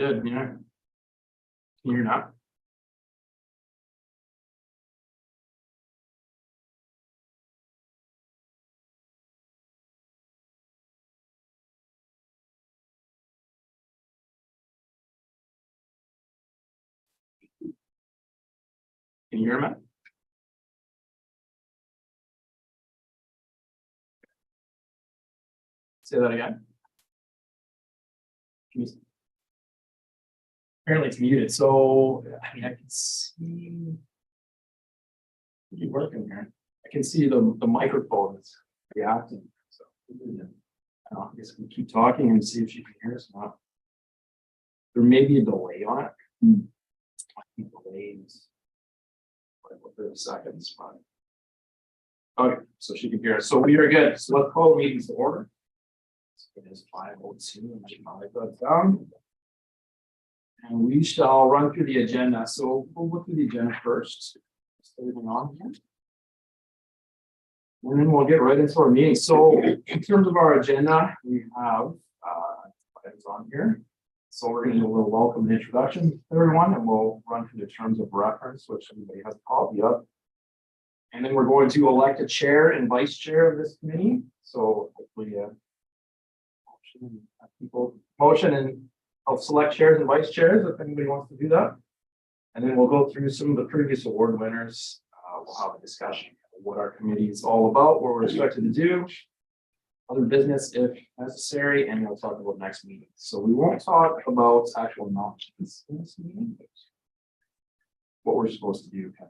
did, yeah. Can you hear now? Can you hear me? Say that again. Can you... Apparently it's muted, so I mean I can see you working here. I can see the microphone is reacting. So I guess we keep talking and see if she can hear us or not. There may be a delay on it. I think delays like 30 seconds, but okay, so she can hear us. So we are good. So let's call the meetings to order. It is 5:02 and I'll write that down. And we shall run through the agenda. So we'll look through the agenda first. Just everything on here. And then we'll get right into our meeting. So in terms of our agenda, we have items on here. So we're going to do a little welcome and introduction to everyone, and we'll run through the terms of reference, which everybody has a copy of. And then we're going to elect a chair and vice chair of this committee. So hopefully motion and I'll select chairs and vice chairs if anybody wants to do that. And then we'll go through some of the previous award winners. We'll have a discussion of what our committee is all about, what we're expected to do, other business if necessary, and we'll talk about next meeting. So we won't talk about actual knowledge in this meeting, but what we're supposed to do kind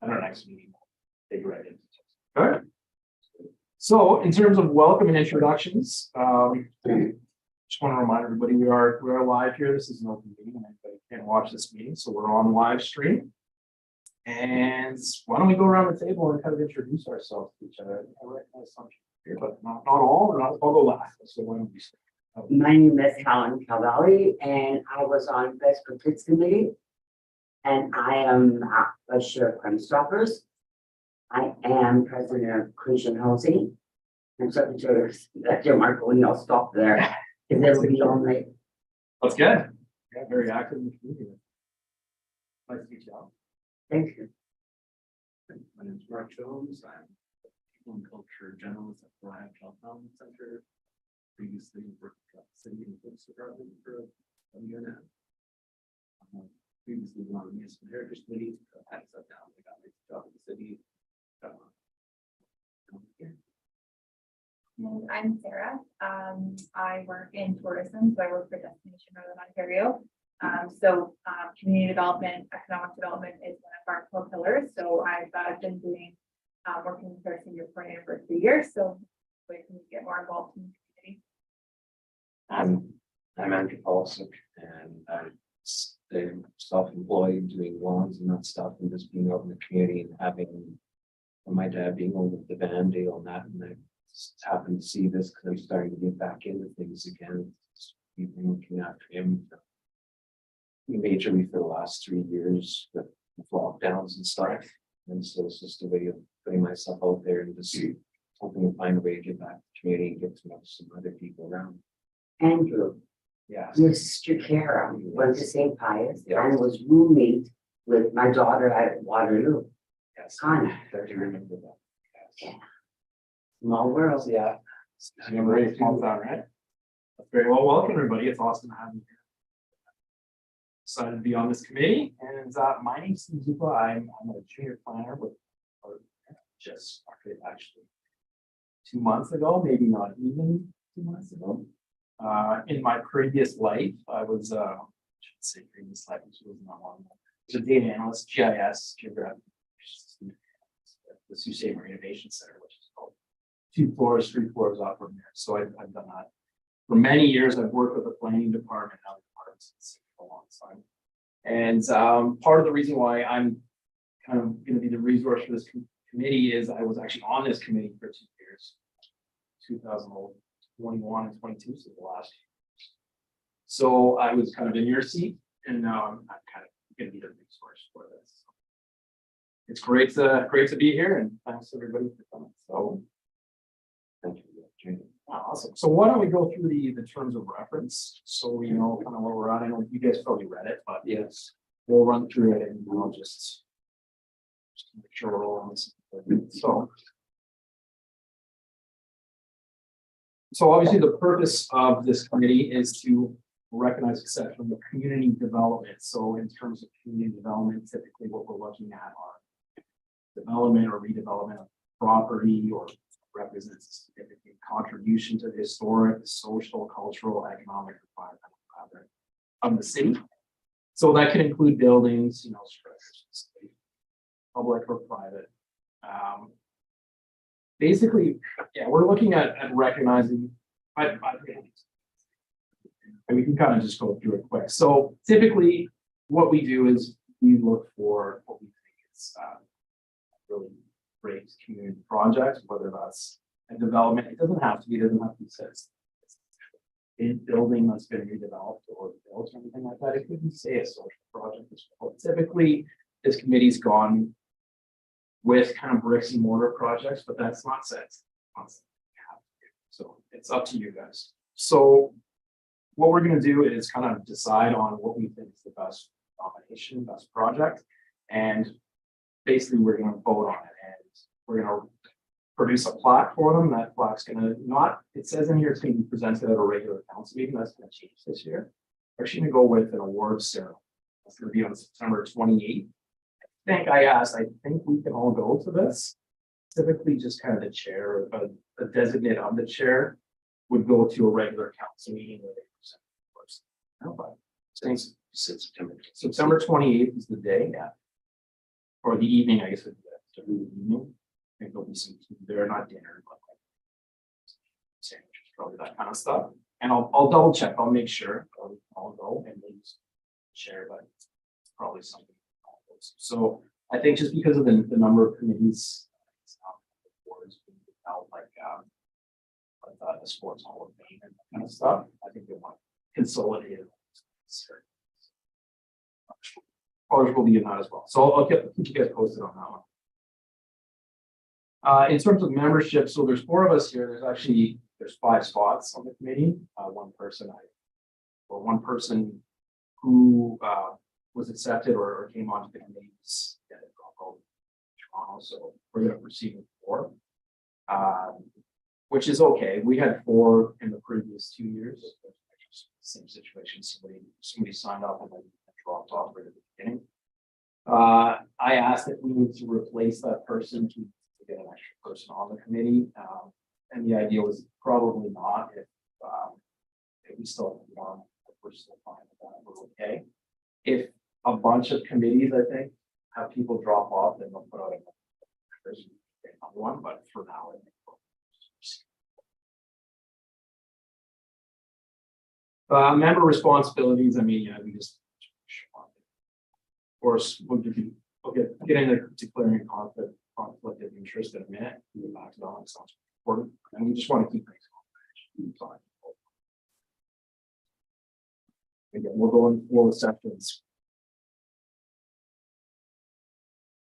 of at our next meeting. Take right into it. All right. So in terms of welcome and introductions, just want to remind everybody we are live here. This is an open meeting and anybody can watch this meeting. So we're on live stream. And why don't we go around the table and kind of introduce ourselves to each other? I recognize some here, but not all, and I'll go last. So why don't we start? My name is Helen Cavalli, and I was on Best Practice Committee, and I am a share of Crime Stoppers. I am president of Christian Housing. I'm secretary of Dr. Marco, and I'll stop there. Is everybody all right? That's good. Yeah, very active in the community. Nice to meet you all. Thank you. My name is Mark Jones. I'm People and Culture Generalist at Bryan Health Center. Previously worked at the City and Police Department for a year now. Previously been on the Municipal Heritage Committee. I had to step down. I got my job at the city. And I'm Sarah. I work in tourism, so I work for Destination Northern Ontario. Community development, economic development is one of our core pillars. So I've been doing working with our senior program for 3 years. So we can get more involved in the community. I'm Andrew Paulson, and I'm self-employed doing lawns and that stuff, and just being out in the community and having my dad being over at the Van Dale and that, and I just happened to see this because I'm starting to get back into things again. We've been looking after him majorly for the last 3 years with lockdowns and stuff. And so it's just a way of putting myself out there and just hoping to find a way to get back to the community and get to know some other people around. Andrew, Yeah. your sister Kara went to St. Pius Yeah. and was roommate with my daughter at Waterloo. Yes. Connie. I do remember that. Yes. Yeah. Small world. Yeah. Number 8, small town, right? That's very well. Welcome, everybody. It's awesome to have you here. Excited to be on this committee. And my name's Steve Zupa. I'm a junior planner with just started actually 2 months ago, maybe not even 2 months ago. In my previous life, I was I should say previous life, which was not long ago. I was a data analyst, GIS, geographic, the Sault Ste. Marie Innovation Center, which is called 2 floors, 3 floors up from there. So I've done that for many years. I've worked with the planning department and other departments for a long time. And part of the reason why I'm kind of going to be the resource for this committee is I was actually on this committee for 2 years, 2021 and 22, so the last year. So I was kind of in your seat, and now I'm kind of going to be the resource for this. So it's great to be here, and thanks everybody for coming. So Thank you. Awesome. So why don't we go through the terms of reference, so we know kind of where we're at. I know you guys probably read it, but Yes. we'll run through it and we'll just make sure we're all on this. So obviously the purpose of this committee is to recognize exceptional community development. So in terms of community development, typically what we're looking at are development or redevelopment of property, or represents a significant contribution to the historic, social, cultural, economic, environmental of the city. So that can include buildings, structures, public or private. Basically, yeah, we're looking at recognizing. And we can kind of just go through it quick. So typically, what we do is we look for what we think is really great community projects, whether that's a development. It doesn't have to be said a building that's been redeveloped or built or anything like that. It could be, say, a social project as well. Typically, this committee's gone with kind of bricks and mortar projects, but that's not set. So it's up to you guys. So what we're going to do is kind of decide on what we think is the best combination, best project, and basically we're going to vote on it, and we're going to produce a plaque for them. That plaque's going to it says in here it's going to be presented at a regular council meeting. That's going to change this year. We're actually going to go with an awards ceremony. That's going to be on September 28th. I think we can all go to this. Typically, just kind of the chair, a designate of the chair would go to a regular council meeting where they present the person. September 28th is the day, yeah. Or the evening, I guess. The evening. I think there'll be some food there, not dinner, but like sandwiches, probably that kind of stuff. And I'll double check. I'll make sure I'll go and maybe share, but it's probably something. So I think just because of the number of committees, like the Sports Hall of Fame and that kind of stuff, I think they want to consolidate it. Ours will be in that as well. So I'll keep you guys posted on that one. In terms of membership, so there's 4 of us here. There's 5 spots on the committee. One person who was accepted or came onto the committee Toronto. So we're going to proceed with 4, which is okay. We had 4 in the previous 2 years. Same situation. Somebody signed up and then dropped off right at the beginning. I asked if we need to replace that person to get an extra person on the committee, and the idea was probably not. If we still have one, we're still fine with that. We're okay. If a bunch of committees, I think, have people drop off, then they'll put out another one. But for now, I think member responsibilities. I mean, yeah, we just, of course, we'll get into declaring conflict of interest in a minute. We'll get back to that. Sounds important, and we just want to keep things going. Again, we'll go in 4 sections.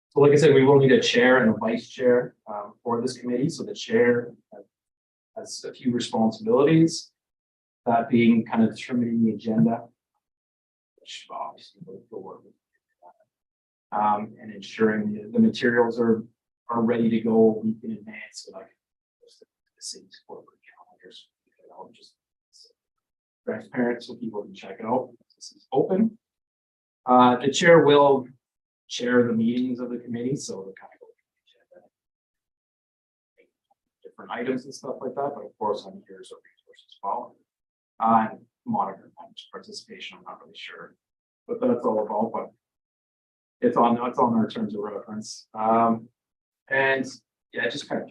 So, like I said, we will need a chair and a vice chair for this committee. So the chair has a few responsibilities. That being kind of determining the agenda, which obviously will work with, and ensuring the materials are ready to go a week in advance, so like the city's corporate calendars, just transparent so people can check it out. This is open. The chair will chair the meetings of the committee, so the kind of go different items and stuff like that. But of course, I'm here as a resource as well. And monitor participation. I'm not really sure what that's all about, but it's on our terms of reference. And yeah, just kind of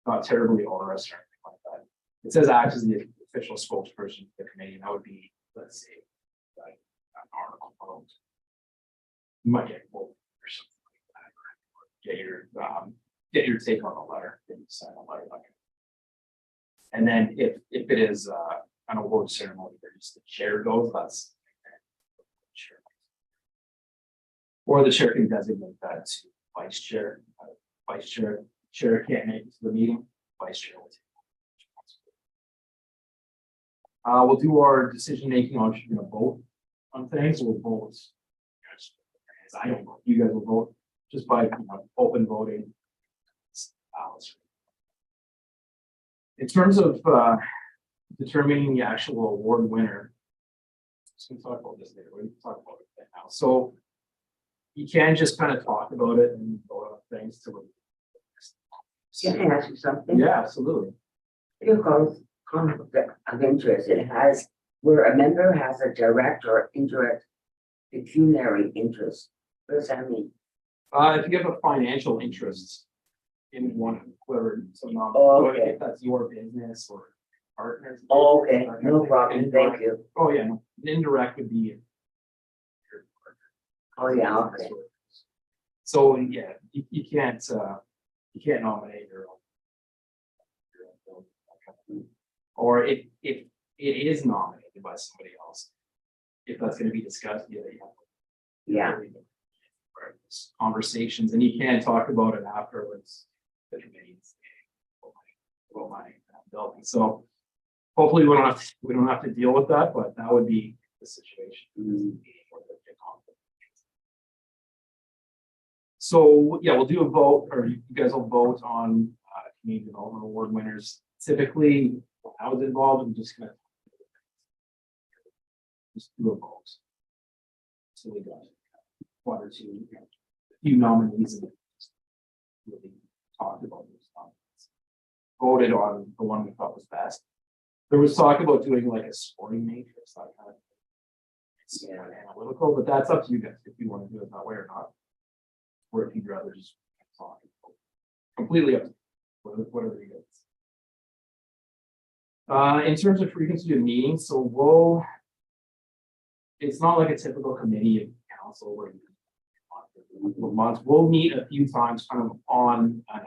not terribly onerous or anything like that. It says act as the official spokesperson for the committee, and that would be, let's say, like an article about. You might get quote or something like that. Get your take on the letter, then you sign a letter like. And then if it is an award ceremony where just the chair goes, that's chair. Or the chair can designate that to vice chair. Chair can't make it to the meeting. vice chair will take. We'll do our decision making on, vote on things, we'll vote. I don't know, you guys will vote just by, open voting. In terms of, determining the actual award winner. Just gonna talk about this later, we're gonna talk about it now, so. You can just kind of talk about it and vote on things to. Can I ask you something? Yeah, absolutely. Because conflict of interest, it has, where a member has a direct or indirect pecuniary interest. What does that mean? If you have a financial interest in one, whoever, Oh, okay. if that's your business or partners. Oh, okay, no problem, thank you. Oh, yeah, no, indirect would be. Oh, yeah, okay. So, yeah, you can't nominate your own. Or if it is nominated by somebody else, if that's gonna be discussed, yeah, you have. Yeah. Conversations, and you can talk about it afterwards. The committees. About my building, so hopefully we don't have to deal with that, but that would be the situation. So, yeah, we'll do a vote, or you guys will vote on community development award winners. Typically, when I was involved, I'm just gonna just do a vote. So we got one or two, a few nominees and really talked about those nominees. Voted on the one we thought was best. There was talk about doing like a scoring matrix, that kind of thing. It's analytical, but that's up to you guys if you want to do it that way or not. Or if you'd rather just talk. Completely up to you, whatever you guys. In terms of frequency of meetings, so it's not like a typical committee of council where you months. We'll meet a few times kind of on an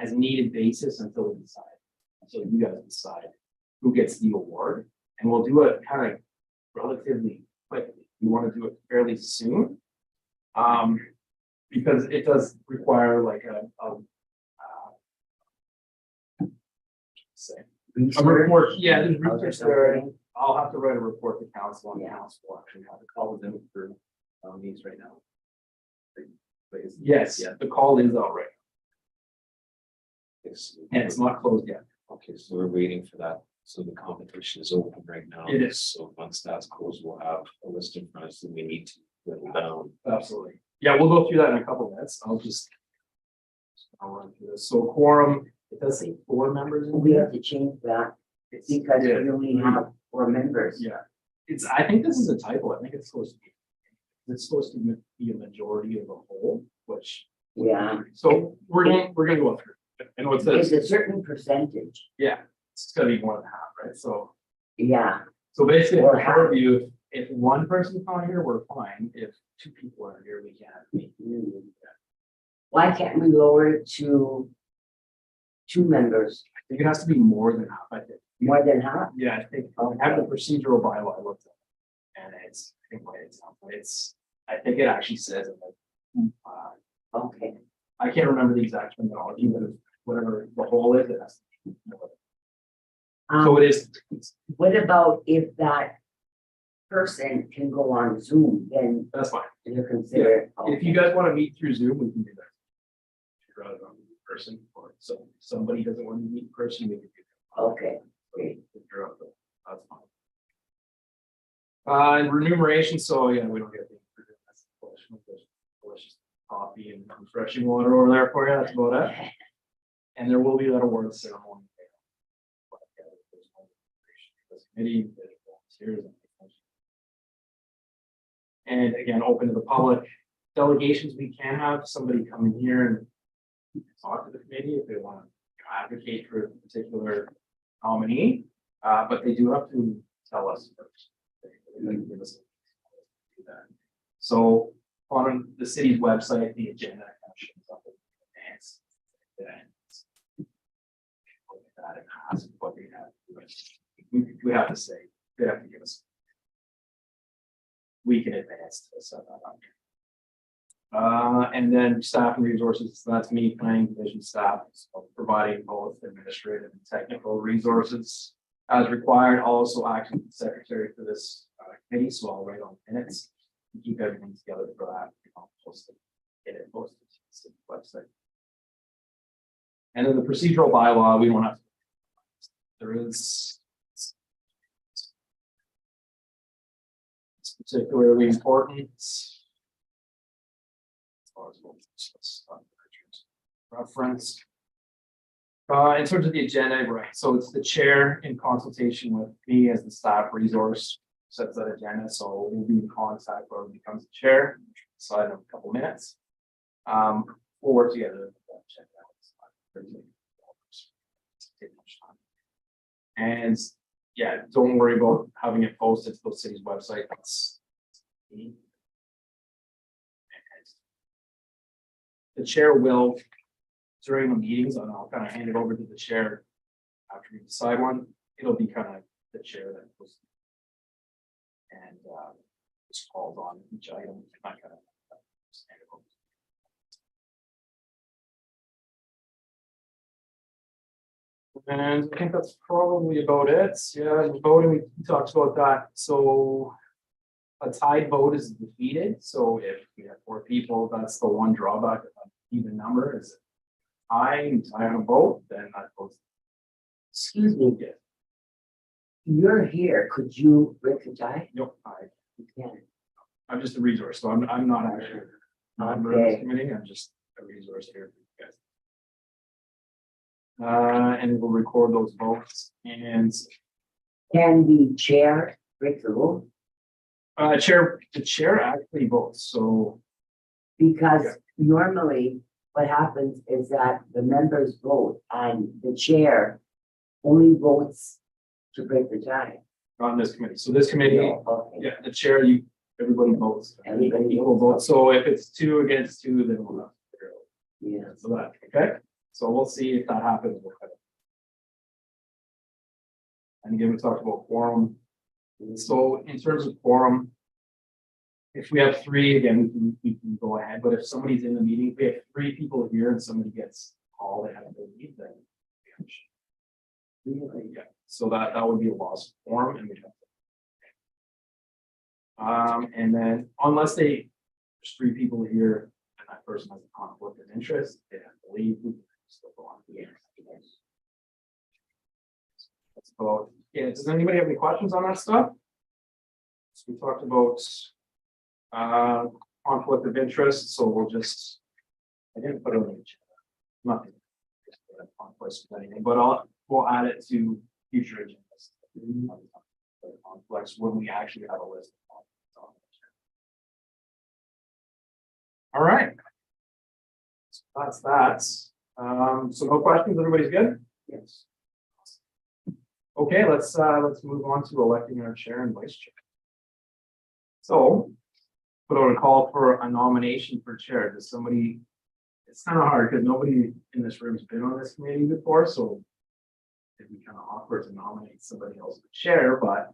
as needed basis until we decide. So you guys decide who gets the award, and we'll do it kind of relatively quickly. We want to do it fairly soon. Because it does require like a report. Yeah, there's research there. I'll have to write a report to council on council actually have to call them for these right now. Yes, yeah, the call is out right now. And it's not closed yet. Okay, so we're waiting for that. So the competition is open right now. It is. So once that's closed, we'll have a list in front of us and we need to whittle down. Absolutely. Yeah, we'll go through that in a couple of minutes. I'll run through this. So quorum, it does say 4 members. We have to change that because we only have 4 members. Yeah, I think this is a typo. I think it's supposed to be a majority of the whole, which. Yeah. So we're gonna go through. I know it says, It's a certain percentage. yeah, it's gonna be more than half, right? So Yeah, basically, Or for our view, if one person's not here, we're fine. If 2 people are here, we can't. why can't we lower it to 2 members, I think it has to be more than half, I think. more than half? Yeah, I think I have the procedural bylaw I looked at. And I think it actually says it like, Okay, I can't remember the exact terminology, but it's whatever the whole is, it has to be more. So it is. what about if that person can go on Zoom, then That's fine. you consider. If you guys want to meet through Zoom, we can do that. If you'd rather not meet in person, or so somebody doesn't want to meet in person, we can do that. Okay, great. If you're up, that's fine. And remuneration, so yeah, we don't get the that's the question. Delicious coffee and refreshing water over there for you. That's about it. And there will be that awards ceremony. Committee, volunteers, and again, open to the public. Delegations, we can have somebody come in here and talk to the committee if they want to advocate for a particular nominee, but they do have to tell us first. They give us do that. So on the city's website, the agenda kind of shows up in advance. Look at that and ask what they have. We have to say, they have to give us a week in advance to set that up. And then staff and resources, so that's me, planning division staff, so providing both administrative and technical resources as required, also acting as secretary for this committee, so I'll write on minutes and keep everything together for that. Post it, get it posted to the website. And then the procedural bylaw, we don't have. There is. It's particularly important. Reference. In terms of the agenda, right, so it's the chair in consultation with me as the staff resource sets that agenda, so we'll be in contact whoever becomes the chair, decide in a couple minutes. We'll work together. Check that out. Take much time. And yeah, don't worry about having it posted to the city's website. That's the chair will, during the meetings, and I'll kind of hand it over to the chair after we decide one. It'll be kind of the chair that goes and just calls on each item. I kind of stand it over. And I think that's probably about it. Yeah, voting, we talked about that. So a tied vote is defeated. So if we have 4 people, that's the one drawback of an even number is tie on a vote, then that goes. Excuse me, you're here, could you break the tie? Nope, You can. I'm just a resource, so I'm not actually a member of this Okay. committee. I'm just a resource here for you guys. And we'll record those votes and Can the chair break the rule? the chair actually votes. So Because Yeah. normally what happens is that the members vote and the chair only votes to break the tie. not in this committee. So this committee, Okay. yeah, the chair, everybody votes. Everybody Equal votes. vote. So if it's 2 against 2, then we'll have to figure out. Yeah. So that, okay, so we'll see if that happens. We'll cut it. And again, we talked about quorum. So in terms of quorum. If we have 3, again, we can go ahead, but if somebody's in the meeting, if we have 3 people here and somebody gets called, they have to leave, then. Yeah, so that would be a loss of quorum and we'd have to. And then unless there's 3 people here and that person has a conflict of interest, they have to leave. We can still go on. Yes. That's about, yeah, does anybody have any questions on that stuff? So we talked about conflict of interest, so we'll just, I didn't put it on the agenda. Nothing. Conflicts with anything, but we'll add it to future agendas. Conflicts when we actually have a list. All right. So that's that. So no questions, everybody's good? Yes. Okay, let's move on to electing our chair and vice chair. So, put out a call for a nomination for chair. Does somebody, it's kind of hard because nobody in this room has been on this committee before, so it'd be kind of awkward to nominate somebody else for chair, but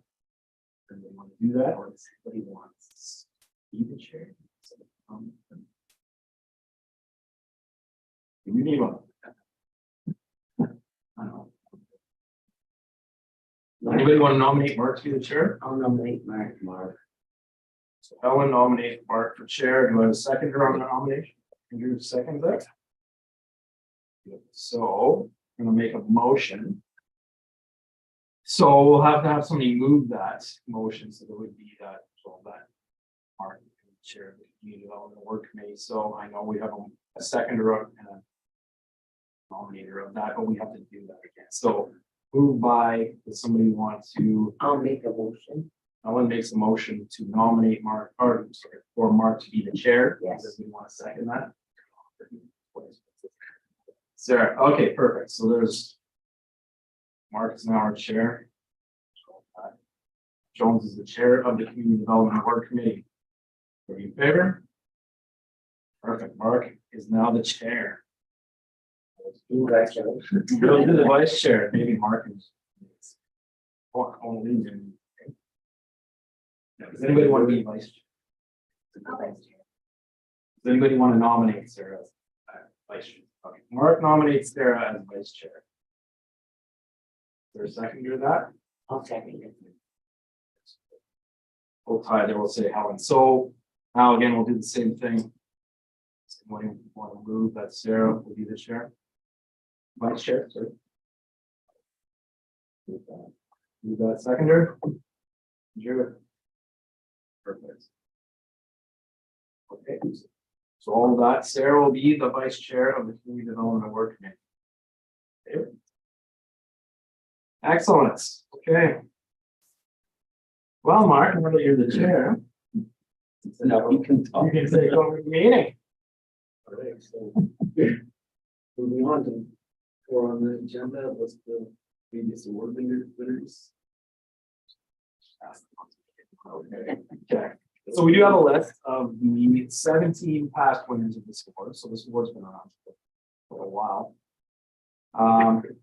do they want to do that, or does somebody wants to be the chair? So, do we need one? I don't know. Anybody want to nominate Mark to be the chair? I'll nominate Mark. So Ellen nominated Mark for chair. Do I have a seconder on the nomination? Andrew seconds that. So I'm gonna make a motion. So we'll have to have somebody move that motion, so there would be that, so that Mark is the chair of the community development work committee. So I know we have a seconder and a nominator of that, but we have to do that again. So moved by, does somebody want to? I'll make a motion. Ellen makes a motion to nominate Mark, or sorry, for Mark to be the chair. Yes. Does we want to second that? Sarah, okay, perfect. So there's. Mark is now our chair. Jones is the chair of the Community Development Work Committee. Are you in favor? Perfect. Mark is now the chair. Congratulations. Go to the vice chair, maybe Mark is. Only him. Does anybody want to be vice chair? I'll vice chair. Does anybody want to nominate Sarah as vice chair? Okay, Mark nominates Sarah as vice chair. Is there a second to that? I'll second it. We'll tie there, we'll say Helen. So now again, we'll do the same thing. Somebody want to move that Sarah will be the chair? Vice chair, sorry. Move that seconder. Drew. Perfect. Okay. So all of that, Sarah will be the vice chair of the Community Development Work Committee. Okay. Excellent. Okay. Well, Mark, now that you're the chair. Now we can talk. You can take over the meeting. All right, so moving on to, for on the agenda, what's the previous award winners? Okay, so we do have a list of the 17 past winners of this award. So this award's been around for a while.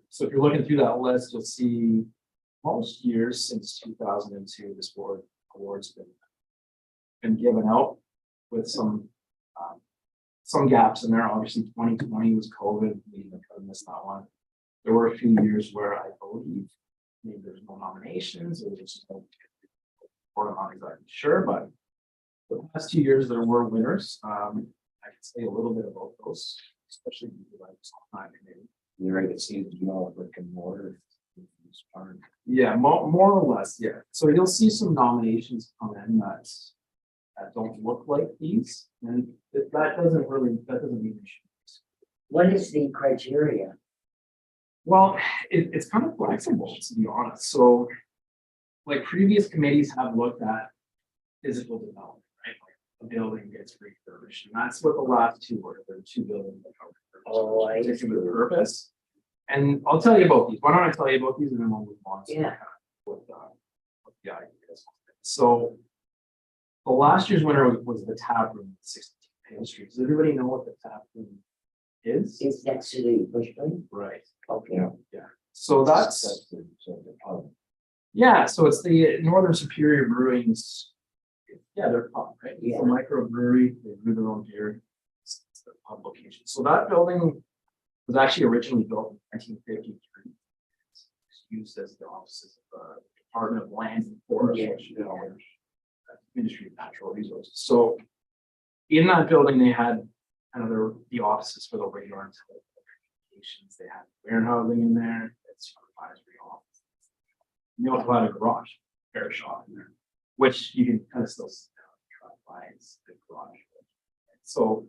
So if you're looking through that list, you'll see most years since 2002, this award's been given out with some gaps in there. Obviously, 2020 was COVID. We kind of missed that one. There were a few years where I believe maybe there's no nominations or there's no, or I'm not exactly sure, but the past 2 years there were winners. I can say a little bit about those, especially because I was on that committee. You're right, it seems, you know, brick and mortar. Yeah, more or less, yeah. So you'll see some nominations come in that don't look like these, and that doesn't mean they should. What is the criteria? Well, it's kind of flexible, to be honest. So, like previous committees have looked at physical development, right? Like a building gets refurbished, and that's what the last two were. There were two buildings that got refurbished. Oh, I Particular purpose. And I'll tell you about these. Why don't I tell you about these and then we'll move on to Yeah. what the ideas. So the last year's winner was the tap room at 62 Payne Street. Does everybody know what the tap room is? It's next to the bush building? Right. Okay. Yeah. So that's yeah. So it's the Northern Superior Brewing's. Yeah, they're pub, right? Yeah. It's a microbrewery. They brew their own beer. It's the pub location. So that building was actually originally built in 1953. It's used as the offices of the Department of Lands and Forests, Yeah. which, you know, Ministry of Natural Resources. So in that building, they had kind of the offices for the radar and telecommunications. They had warehousing in there, it's supervisory office. You also had a garage, repair shop in there, which you can kind of still try by the garage. So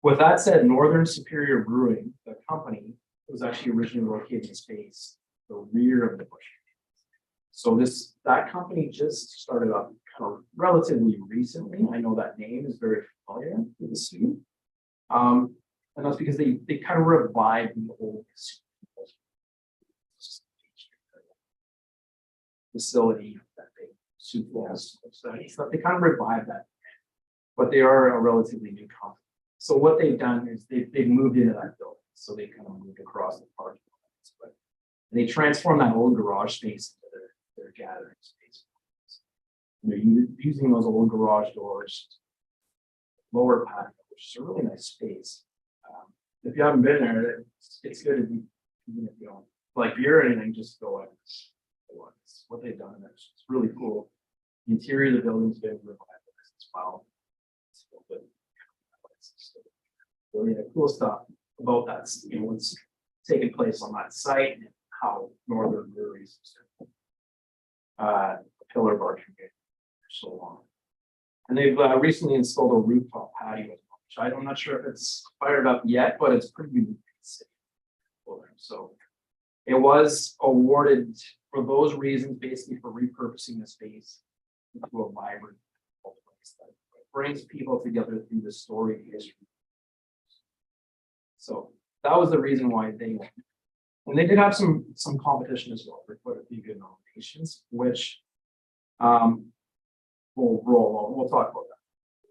with that said, Northern Superior Brewing, the company, was actually originally located in space, the rear of the bush. So that company just started up kind of relatively recently. I know that name is very familiar with the city. And that's because they kind of revived the old facility that they Sioux Falls. So they kind of revived that, but they are a relatively new company. So what they've done is they've moved into that building. So they kind of moved across the parking lot. But they transformed that old garage space into their gathering space. They're using those old garage doors, lower patio, which is a really nice space. If you haven't been there, it's good if you don't like beer or anything, just go out. What they've done there. It's really cool. The interior of the building's been revitalized as well. So yeah, cool stuff about that. You know, what's taking place on that site and how Northern Breweries pillar bar community for so long. And they've recently installed a rooftop patio, which I'm not sure if it's fired up yet, but it's pretty unique. So it was awarded for those reasons, basically for repurposing the space into a vibrant place that brings people together through the story history. So that was the reason why they won. And they did have some competition as well for quite a few good nominations, which we'll roll over. We'll talk about that.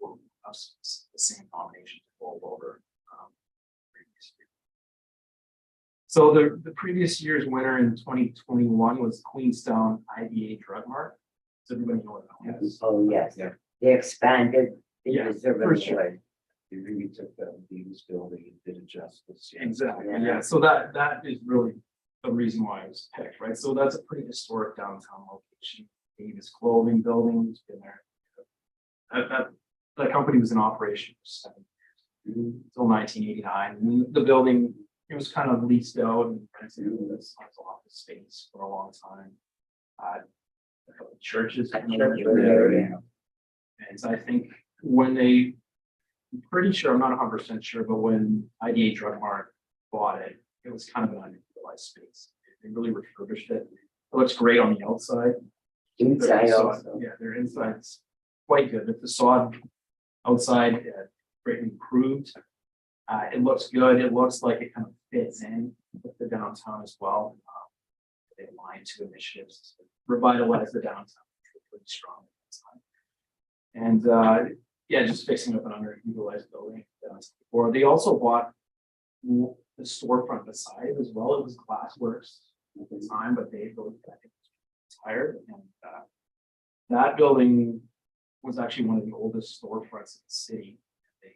We'll have the same nomination to roll over. Previous year. So the previous year's winner in 2021 was Queenstown IBA Drug Mart. Does everybody know what that is? Oh, yes. Yeah. They expanded. Yeah, Because they're for really sure. good. They really took that Davis building and did it justice. Yeah. Exactly, Yeah. yeah, so that is really the reason why it was picked, right? So that's a pretty historic downtown location. Davis Clothing Building has been there. That company was in operation for 7 years, until 1989. And the building, it was kind of leased out and rented as office space for a long time. A couple of churches. A church was there, yeah. And so I think when they, I'm pretty sure, I'm not 100% sure, but when IDA Drug Mart bought it, it was kind of an unutilized space. They really refurbished it. It looks great on the outside. Inside Their also. facade- Yeah, their inside's quite good. The facade outside greatly improved. It looks good. It looks like it kind of fits in with the downtown as well. They aligned to initiatives to revitalize the downtown. Pretty strong. And yeah, just fixing up an underutilized building. Or they also bought the storefront beside it as well. It was Glassworks at the time, but they both, I think, retired. And that building was actually one of the oldest storefronts in the city. They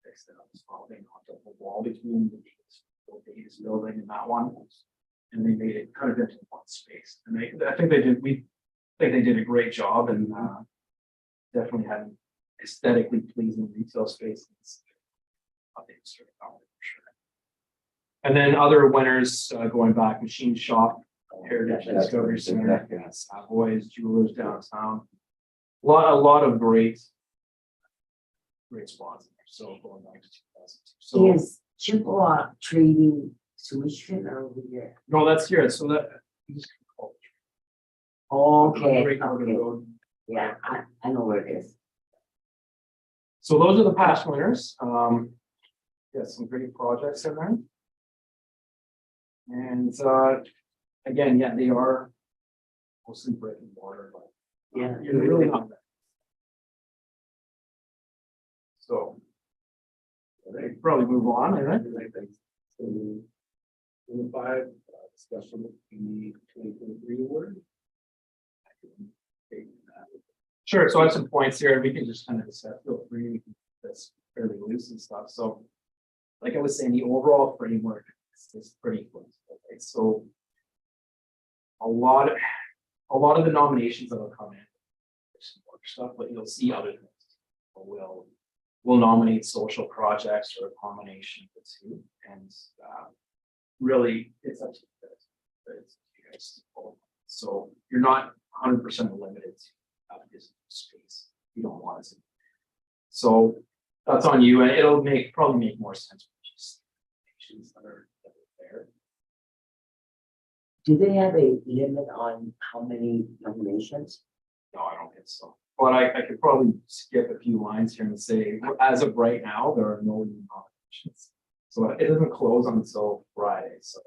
fixed it up as well. They knocked up the wall between the Davis building and that one. And they made it kind of into one space. And I think they did, we think they did a great job and definitely had an aesthetically pleasing retail space. I think it's sort of for sure. And then other winners going back, Machine Shop, Heritage Discovery Center, Savoy's Jewelers downtown. A lot of great spots. So going back to 2002. So Is Chippewa trading solution over here? no, that's here. So that you just call it. Okay, Great Northern okay, Road. yeah, I know where it is. So those are the past winners. Yeah, some great projects in there. And again, yeah, they are mostly brick and mortar, but Yeah. you're really not that. So they probably move on, I think. So, number 5, discussion of the 2023 award. Sure, so I have some points here, we can just kind of discuss, feel free, we can keep this fairly loose and stuff, so. Like I was saying, the overall framework is pretty close, okay, so. A lot of the nominations that will come in. There's some more stuff, but you'll see other things. We'll nominate social projects or a combination of the two, and really, it's up to you guys. It's you guys. So you're not 100% limited to this space. You don't want to. So that's on you, and it'll probably make more sense with just nominations that are there. Do they have a limit on how many nominations? No, I don't think so. But I could probably skip a few lines here and say, as of right now, there are no new nominations. So it doesn't close until Friday, so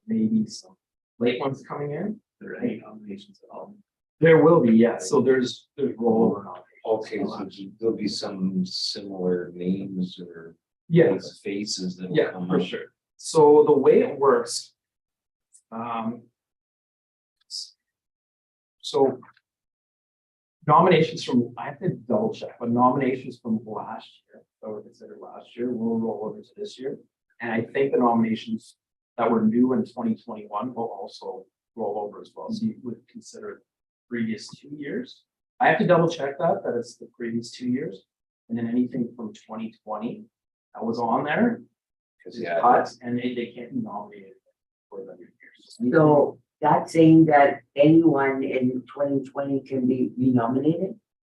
maybe some late ones coming in. There are any nominations at all? There will be, yes. So there's rollover nominations. Okay, so there'll be some similar names or Yes, faces that will yeah, come for up. sure. So the way it works. So nominations from, I have to double check, but nominations from last year, that were considered last year, will roll over to this year. And I think the nominations that were new in 2021 will also roll over as well. So you would consider previous 2 years. I have to double check that it's the previous 2 years. And then anything from 2020 that was on there Because is yeah, cut and they can't be nominated for the years. So that's saying that anyone in 2020 can be renominated?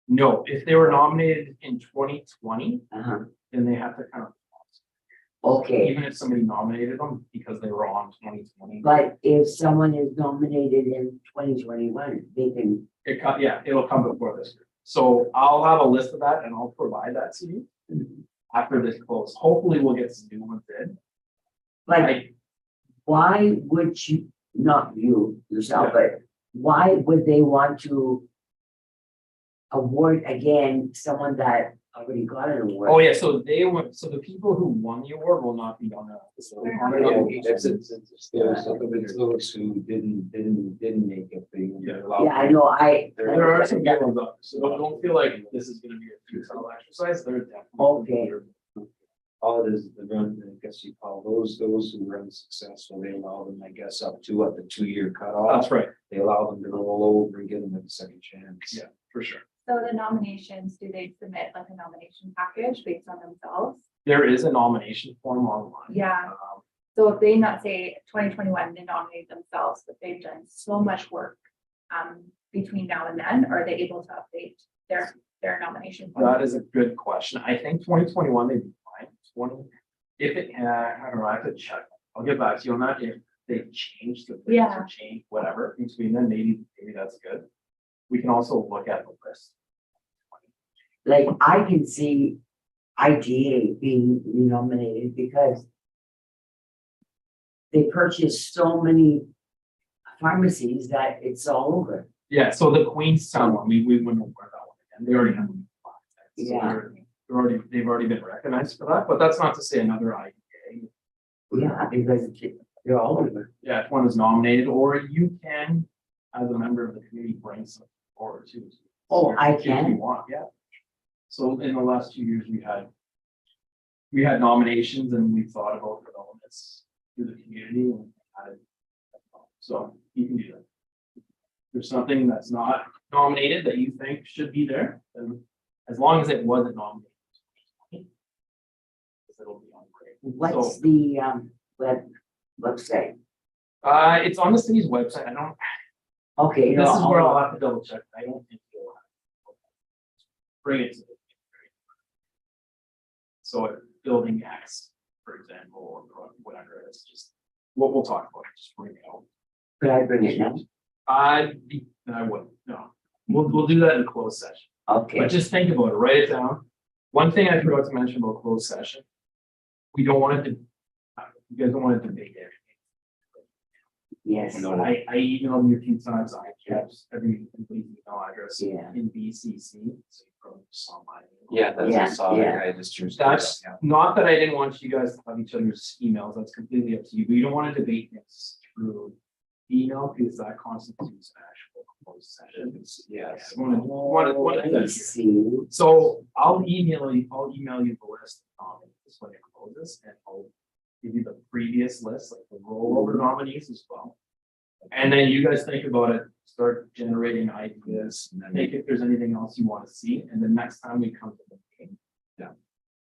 No, if they were nominated in 2020, Uh-huh, then they have to kind of, okay, even if somebody nominated them because they were on 2020. but if someone is nominated in 2021, they can, Yeah, it'll come before this. So I'll have a list of that and I'll provide that to you after this close. Hopefully we'll get some new ones in. but I, why would you, not you yourself, but why would they want to award again someone that already got an award. Oh, yeah, so the people who won the award will not be on that. It's those who didn't make it. Yeah, I know, There are some good ones up, so don't feel like this is gonna be a futile exercise, they're definitely. Okay. All it is, the run, I guess you call those who were unsuccessful, they allow them, I guess, up to what the 2-year cutoff. That's right, They allow them to roll over and give them a second chance. Yeah. for sure. So the nominations, do they submit like a nomination package based on themselves? There is a nomination form online. Yeah. So if they not say 2021, they nominate themselves, but they've done so much work between now and then, are they able to update their nomination? form? That is a good question. I think 2021 they did fine. 20, if it, I don't know, I have to check. I'll get back to you on that. If they changed the. Yeah. Or change whatever between them, maybe that's good. We can also look at the list. like, I can see IGA being nominated because they purchased so many pharmacies that it's all over. Yeah, so the Queenstown one, we wouldn't aware that one again. They already have. Yeah. They've already been recognized for that, but that's not to say another IDA. Yeah, because they're all over. Yeah, if one is nominated, or you can, as a member of the committee, bring some forward too. Oh, I If you can? want, yeah. So in the last 2 years, we had nominations and we thought about developments through the community and added. So you can do that. If there's something that's not nominated that you think should be there, then as long as it wasn't nominated. It'll be on great. What's So, the website? it's on the city's website. I don't, Okay. this is where I'll- I'll have to double check. I don't think you'll have. Bring it to the. So if building X, for example, or whatever, it's just, what we'll talk about, just bring it out. Could I bring it now? I wouldn't, no. We'll do that in closed session, Okay, but just think about it, write it down. One thing I forgot to mention about closed session. We don't want it to, you guys don't want it to debate everything. yes, So I emailed you a few times, I kept everybody's email address Yeah. in BCC. So you probably saw my email. Yeah, that's Yeah, I saw yeah. that guy just choose. That's not that I didn't want you guys to have each other's emails, that's completely up to you, but you don't want to debate this through email because that constitutes an actual closed session. Yes. You wanna do I that. see. So I'll email you the list of this when it closes and I'll give you the previous list, like the rollover nominees as well. And then you guys think about it, start generating ideas, and then think if there's anything else you want to see, and then next time we come to the meeting.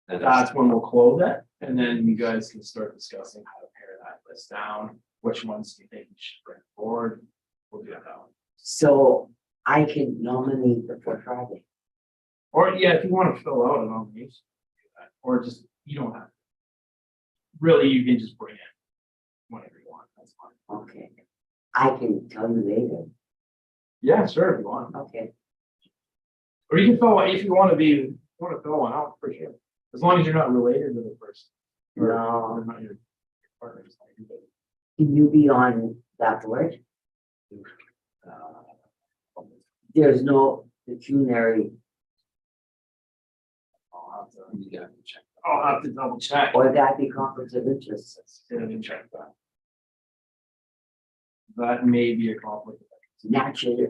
That's when we'll close it, and then you guys can start discussing how to pare that list down, which ones do you think we should bring forward? We'll do that one. So I can nominate before Friday. Or, yeah, if you want to fill out a nomination, do that. Or just, you don't have. to. Really, you can just bring it whenever you want, that's fine. Okay. I can tell you later. Yeah, sure, if you want. Okay. Or you can fill, if you want to fill one out, for sure. As long as you're not related to the person. Or No. not your partner. it's not your baby. Can you be on that board? Uh, There's no pecuniary, I'll have to double check. or that be conflict of interest. Didn't check that. That may be a conflict. Naturally,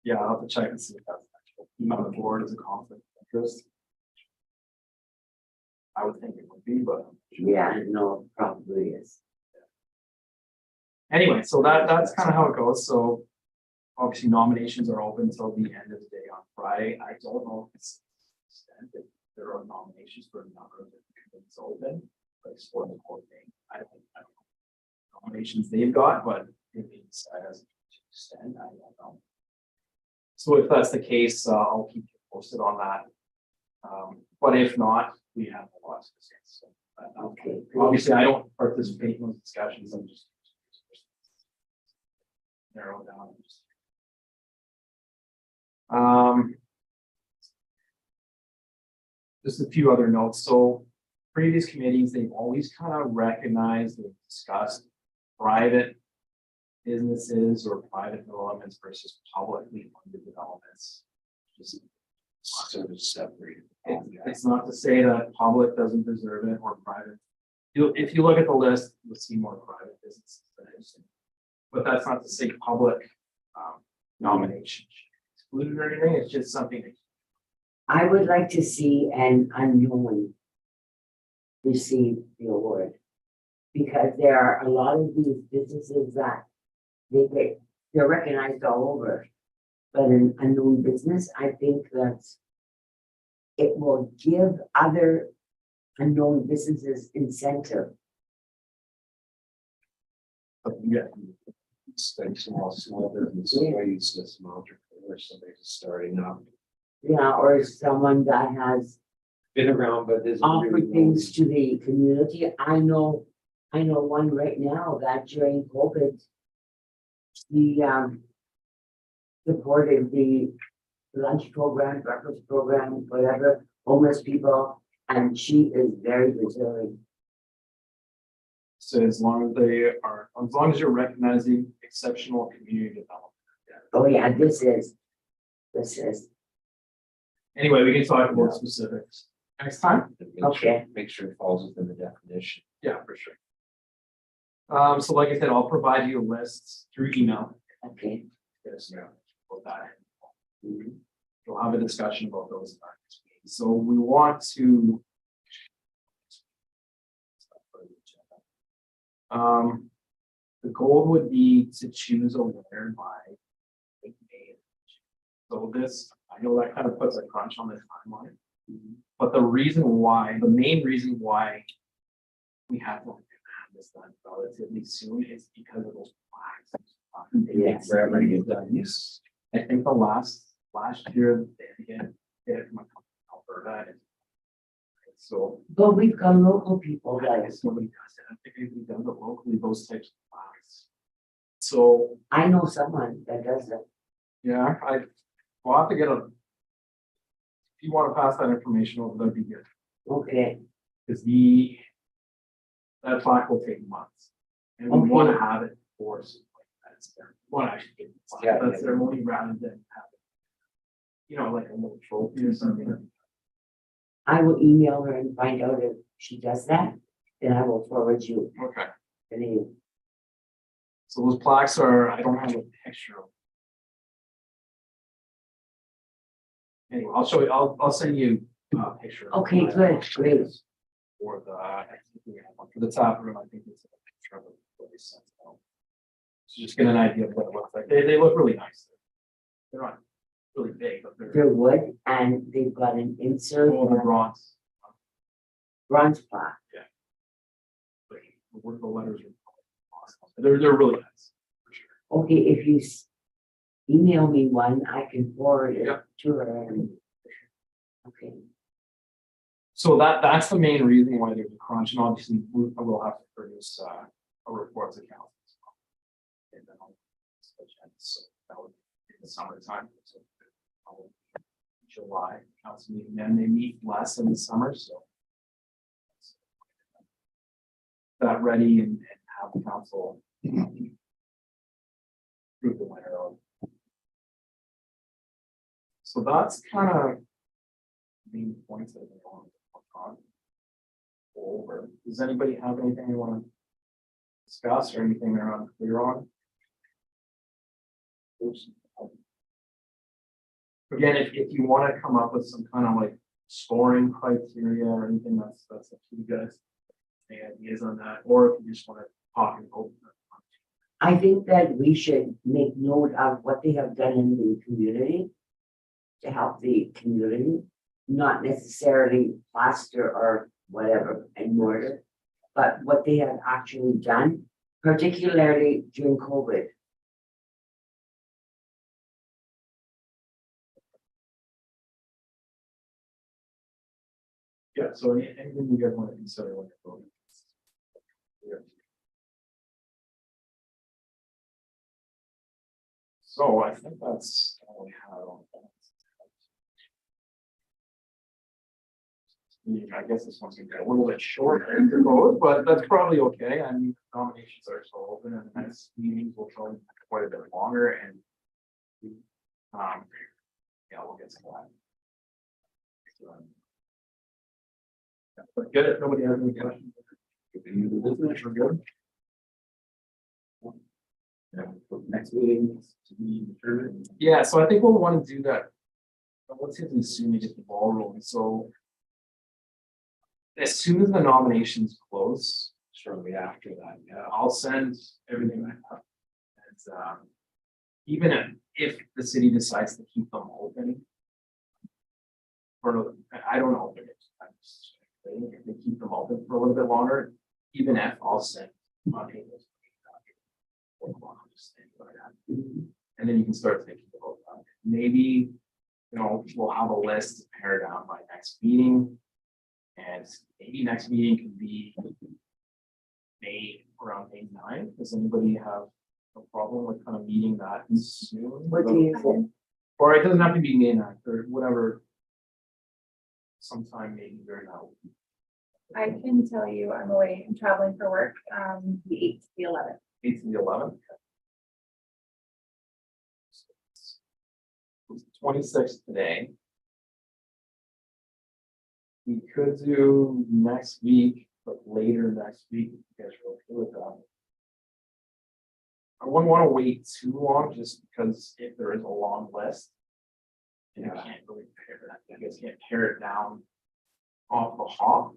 Yeah, I'll have to check and see if that's actual. On the board is a conflict of interest. I would think it would be, but yeah, no, probably is. anyway, so that's kind of how it goes. So obviously nominations are open until the end of the day on Friday. I don't know if it's extent if there are nominations for a number of different committees open, like for the whole thing. I don't know nominations they've got, but if they decide as to extend, I don't know. So if that's the case, I'll keep you posted on that. But if not, we have a lot to discuss. So, Okay. obviously, I don't participate in those discussions. I'm just narrow it down. Just a few other notes. So previous committees, they've always kind of recognized and discussed private businesses or private developments versus publicly funded developments. Just, Sort of separated. it's not to say that public doesn't deserve it or private. If you look at the list, you'll see more private businesses than anything. But that's not to say public nomination should be excluded or anything, it's just something that I would like to see an unknown receive the award. Because there are a lot of these businesses that they're recognized all over. But an unknown business, I think that it will give other unknown businesses incentive. yeah, It's like small business, somebody used to some entrepreneur, somebody just starting up. Yeah, or someone that has Been around, but there's. offered things to the community. I know one right now that during COVID. The supported the lunch program, breakfast program, whatever, homeless people, and she is very deserving. so as long as you're recognizing exceptional community development. Oh, yeah, this is. Anyway, we can talk about specifics next time. Okay. Make sure it falls within the definition. Yeah, for sure. So like I said, I'll provide you lists through email. Okay. Yes, yeah, about that. We'll have a discussion about those. in our next meeting. So we want to. The goal would be to choose a winner by May. So this, I know that kind of puts a crunch on the timeline. But the main reason why we have to have this done relatively soon is because of those flags. Yes. For everybody to get done, Yes. I think the last year, they had it from Alberta. So, But we've got local people I that, guess nobody does it. I think we've done it locally, those types of flags. So, I know someone that does it. yeah, we'll have to get if you want to pass that information over, that'd be good. Okay, Because that plaque will take months. And we want to have it for something like that. We want to actually get the plaque, that ceremony rather than have it, like a little trophy or something. I will email her and find out if she does that, then I will forward you Okay. the name. So those plaques I don't have a picture of. Anyway, I'll show you, I'll send you a picture. Okay, good, great. For for the top room, I think it's a picture of what they sent out. So just get an idea of what it looks like. They look really nice. They're not really big, but They're wood and they've got an insert the bronze. bronze plaque. The letters are awesome. They're really nice, for sure. Okay, if you email me one, I can forward it Yeah. to her. Okay, So that's the main reason why there's a crunch, and obviously we'll have to produce a report to council. And then so that would be in the summertime. So July council meeting, then they meet less in the summer, so. That ready and have the council. Approve the winner of. So that's kind of. Main points that I want to talk on. Over. Does anybody have anything they want to discuss or anything they're unclear on? Again, if you want to come up with some kind of like scoring criteria or anything, that's up to you guys. Any ideas on that, or if you just want to talk and open it. I think that we should make note of what they have done in the community to help the community, not necessarily plaster or whatever and mortar, but what they have actually done, particularly during COVID. Yeah, so anything you guys want to consider when you're voting? Yeah. So I think that's all we have on that. I guess this one's gonna get a little bit shorter, I suppose, but that's probably okay. I mean, nominations are still open and the next meetings will probably be quite a bit longer and. Yeah, we'll get to that. So, yeah, but good, if nobody has any questions. Any other business, we're good. Yeah, next meeting is to be determined. Yeah, so I think we'll want to do that. But let's see if we soon to get the ball rolling, so. As soon as the nominations close, Shortly after that, yeah. I'll send everything back up. And, even if the city decides to keep them open. For, I don't know. If they keep them open for a little bit longer, even if I'll send. And then you can start thinking about that. Maybe, we'll have a list to pare down by next meeting. And maybe next meeting can be May, around May 9th. Does anybody have a problem with kind of meeting that soon? What do you think? Or it doesn't have to be May 9th or whatever. Sometime maybe during that week. I can tell you, I'm away, I'm traveling for work, the 8th to the 11th. 8th to the 11th. It's 26th today. We could do next week, but later next week, if you guys are okay with that. I wouldn't want to wait too long, just because if there is a long list. You can't really pare that, you guys can't pare it down off the hop.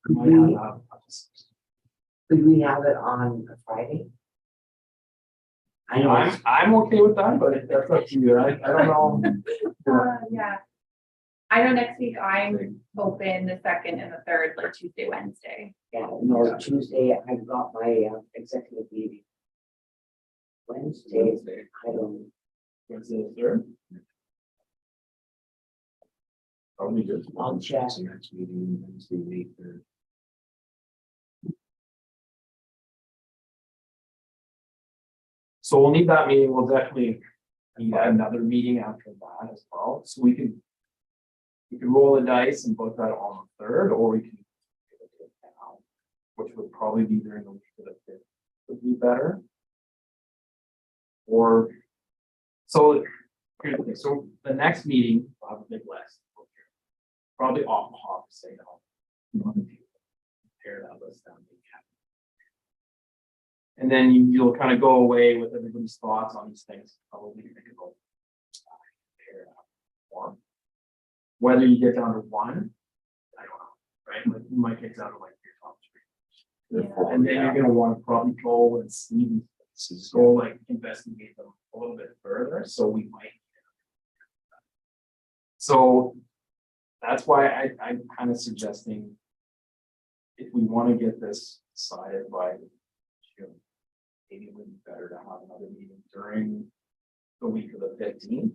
Might have Could we have it on a Friday? I know, I'm okay with that, but that's up to you. I don't know. Yeah. I know next week I'm open the 2nd and the 3rd, like Tuesday, Wednesday. yeah, no, Tuesday, I've got my executive meeting. Wednesday, I don't, Wednesday the 3rd. Probably good. I'll check. So next meeting, Wednesday, May 3rd. So we'll need that meeting. We'll definitely need another meeting after that as well. So we can roll the dice and book that on the 3rd, or we can give it now, which would probably be during the week of the 5th, would be better. Or so here's the thing. So the next meeting, we'll have a big list. Probably off the hop to say no. You want to compare that list down. And then you'll kind of go away with everybody's thoughts on these things. Probably think about compare it out more. Whether you get down to one, I don't know, right? Like you might get down to like your top 3. Yeah. And then you're gonna want to probably go and see, go like investigate them a little bit further. So we might. So that's why I'm kind of suggesting if we want to get this decided by June, maybe it would be better to have another meeting during the week of the 15th.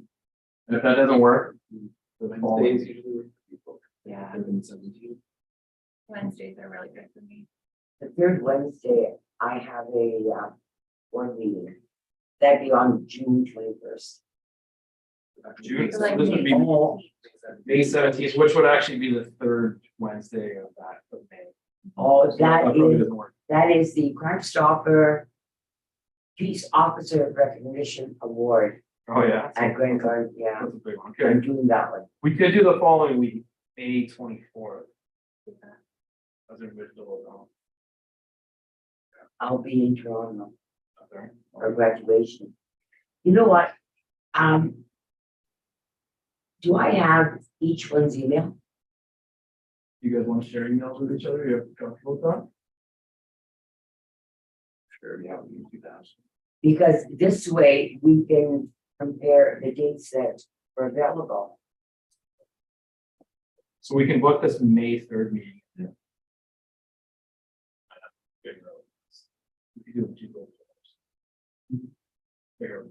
And if that doesn't work, the following- Wednesdays usually work for people. Yeah. Other than 17. Wednesdays are really good for me. the 3rd Wednesday, I have a, one meeting. That'd be on June 21st. June, so Like this would be May 17th, which would actually be the 3rd Wednesday of May. Oh, So that probably doesn't work. that is the Crime Stopper Peace Officer Recognition Award Oh, yeah. at Grand Garden, yeah, That's a big one. I'm Okay, doing that one. we could do the following week, May 24th. As a visual. I'll be in Toronto Okay. for graduation. You know what? Do I have each one's email? You guys want to share emails with each other? You're comfortable with that? Sure, yeah, we can do that. Because this way we can compare the dates that are available. So we can book this May 3rd meeting. Yeah. We could do it two days. Fair,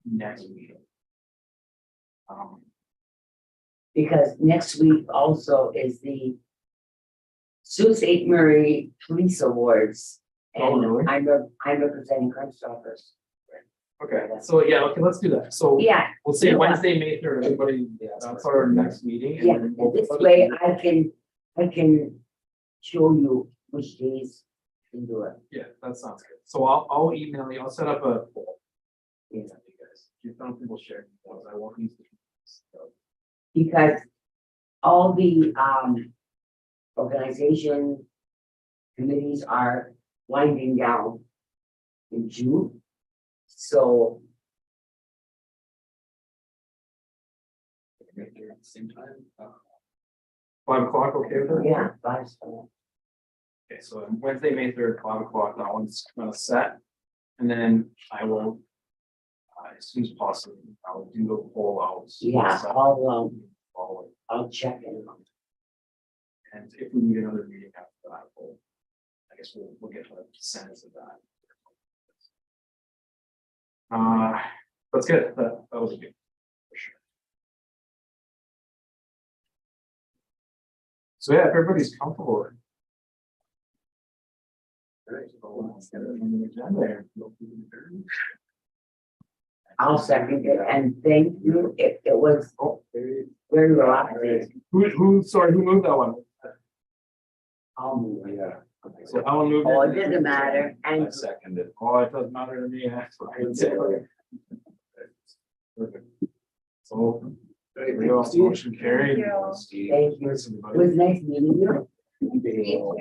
next meeting. Because next week also is the Sault Ste. Marie Police Awards. Oh, And really? I'm representing Crime Stoppers. Okay, so yeah, okay, let's do that. So Yeah, we'll say you know what? Wednesday, May 3rd, everybody, that's our next meeting. and yeah, then we'll- this way I can show you which days to do it. Yeah, that sounds good. So I'll email you, I'll set up a. Yeah. You guys, if you don't, people share, details, I won't use the. so. Because all the organization committees are winding down in June. So Right there at the same time. 5 o'clock, okay with it? yeah, but Okay, so Wednesday, May 3rd, 5 o'clock, that one's gonna set. And then I will, as soon as possible, I will do the poll out. yeah, Follow it. I'll check it. And if we need another meeting after that, I guess we'll get a sense of that. That's good, that was a good. For sure. So yeah, if everybody's comfortable. Alright, so let's get it on the agenda. I'll second it and thank you. It was Oh, there you very go. relaxing. Sorry, who moved that one? I'll move it. Yeah. So Alan moved Oh, it. it doesn't matter. I And seconded. Oh, it doesn't matter to me. Perfect. So, there we go, motion carried. Thank you. Steve. thank you. Thanks, It everybody. was nice meeting you. Thank you.